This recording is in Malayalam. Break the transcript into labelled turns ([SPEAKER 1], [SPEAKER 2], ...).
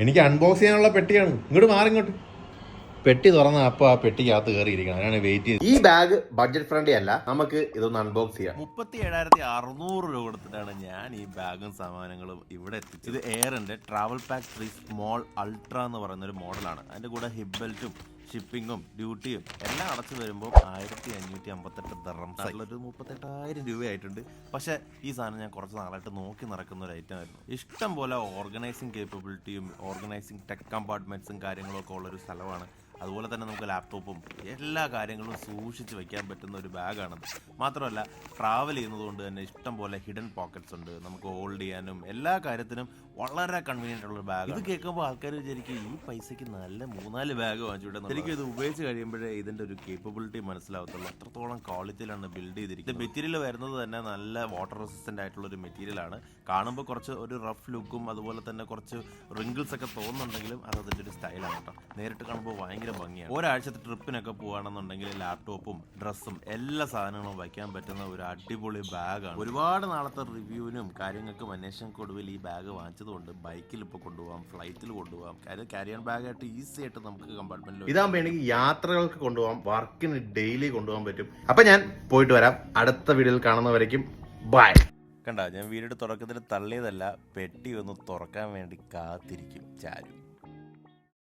[SPEAKER 1] എനിക്ക് അൺബോക്സ് ചെയ്യാനുള്ള പെട്ടിയാണ്. ഇങ്ങോട്ട് മാറിങ്ങോട്ട്. പെട്ടി തുറന്ന അപ്പോൾ ആ പെട്ടിക്കകത്ത് കയറിയിരിക്കണം. അതിനാണ് വെയിറ്റ് ചെയ്ത്. ഈ ബാഗ് ബഡ്ജറ്റ് ഫ്രണ്ട്ലി അല്ല, നമുക്ക് ഇതൊന്ന് അൺബോക്സ് ചെയ്യാം.
[SPEAKER 2] 37,600 രൂപ കൊടുത്തിട്ടാണ് ഞാൻ ഈ ബാഗും സാമാനങ്ങളും ഇവിടെ എത്തിച്ചത്. ഇത് എയറിന്റെ ട്രാവൽ പാക്ക് 3 സ്മോൾ അൾട്ര എന്ന് പറയുന്ന ഒരു മോഡലാണ്. അതിന്റെ കൂടെ ഹിപ്പ് ബെൽറ്റും ഷിപ്പിങ്ങും ഡ്യൂട്ടിയും എല്ലാം അടച്ചു വരുമ്പോൾ 1558 ദിർഹംസ്, ഒരു 38,000 രൂപയായിട്ടുണ്ട്. പക്ഷേ ഈ സാധനം ഞാൻ കുറച്ച് നാളായിട്ട് നോക്കി നടക്കുന്ന ഒരു ഐറ്റം ആയിരുന്നു. ഇഷ്ടം പോലെ ഓർഗനൈസിങ് കേപ്പബിലിറ്റിയും ഓർഗനൈസിങ് ടെക് കമ്പാർട്ട്മെന്റ്സും കാര്യങ്ങളും ഒക്കെ ഉള്ളൊരു സ്ഥലമാണ്. അതുപോലെ തന്നെ നമുക്ക് ലാപ്ടോപ്പും എല്ലാ കാര്യങ്ങളും സൂക്ഷിച്ച് വെക്കാൻ പറ്റുന്ന ഒരു ബാഗാണത്. മാത്രമല്ല ട്രാവൽ ചെയ്യുന്നത് കൊണ്ട് തന്നെ ഇഷ്ടം പോലെ ഹിഡൻ പോക്കറ്റ്സ് ഉണ്ട്. നമുക്ക് ഹോൾഡ് ചെയ്യാനും എല്ലാ കാര്യത്തിനും വളരെ കൺവീനിയൻ്റ് ഉള്ള ബാഗ്. ഇത് കേൾക്കുമ്പോൾ ആൾക്കാർ വിചാരിക്കും ഈ പൈസയ്ക്ക് നല്ല 3-4 ബാഗ് വാങ്ങിച്ചുവിടുന്നത്. ശരിക്കും ഇത് ഉപയോഗിച്ച് കഴിയുമ്പോഴേ ഇതിൻ്റെ ഒരു കേപ്പബിലിറ്റി മനസ്സിലാവത്തുള്ളൂ. അത്രത്തോളം ക്വാളിറ്റിയിലാണ് ബിൽഡ് ചെയ്തിരിക്കുന്നത്. മെറ്റീരിയൽ വരുന്നത് തന്നെ നല്ല വാട്ടർ റെസിസ്റ്റൻ്റ് ആയിട്ടുള്ള ഒരു മെറ്റീരിയലാണ്. കാണുമ്പോൾ കുറച്ച് ഒരു റഫ് ലുക്കും അതുപോലെ തന്നെ കുറച്ച് റിങ്കിൾസ് ഒക്കെ തോന്നുന്നുണ്ടെങ്കിലും അത് അതിൻ്റെ ഒരു സ്റ്റൈലാണ് കേട്ടോ. നേരിട്ട് കാണുമ്പോൾ ഭയങ്കര ഭംഗിയാണ്. ഒരാഴ്ചത്തെ ട്രിപ്പിനൊക്കെ പോകുകയാണെന്നുണ്ടെങ്കിൽ ലാപ്ടോപ്പും ഡ്രസ്സും എല്ലാ സാധനങ്ങളും വയ്ക്കാൻ പറ്റുന്ന ഒരു അടിപൊളി ബാഗാണ്. ഒരുപാട് നാളത്തെ റിവ്യൂവിനും കാര്യങ്ങൾക്കും അന്വേഷണക്കൊടുവിൽ ഈ ബാഗ് വാങ്ങിച്ചതുകൊണ്ട് ബൈക്കിൽ ഇപ്പോൾ കൊണ്ടുപോകാം, ഫ്ലൈറ്റിൽ കൊണ്ടുപോകാം. ക്യാരി ഓൺ ബാഗായിട്ട് ഈസി ആയിട്ട് നമുക്ക് കമ്പാർട്ട്മെന്റിൽ.
[SPEAKER 1] ഇതാകുമ്പോൾ എനിക്ക് യാത്രകൾക്ക് കൊണ്ടുപോകാം, വർക്കിന് ഡെയിലി കൊണ്ടുപോകാൻ പറ്റും. അപ്പൊ ഞാൻ പോയിട്ട് വരാം. അടുത്ത വീഡിയോയിൽ കാണുന്നവരേക്കും ബൈ.
[SPEAKER 2] കണ്ട, ഞാൻ വീടിന്റെ തുടക്കത്തിൽ തള്ളിയതല്ല, പെട്ടി ഒന്ന് തുറക്കാൻ വേണ്ടി കാത്തിരിക്കും ചാരു.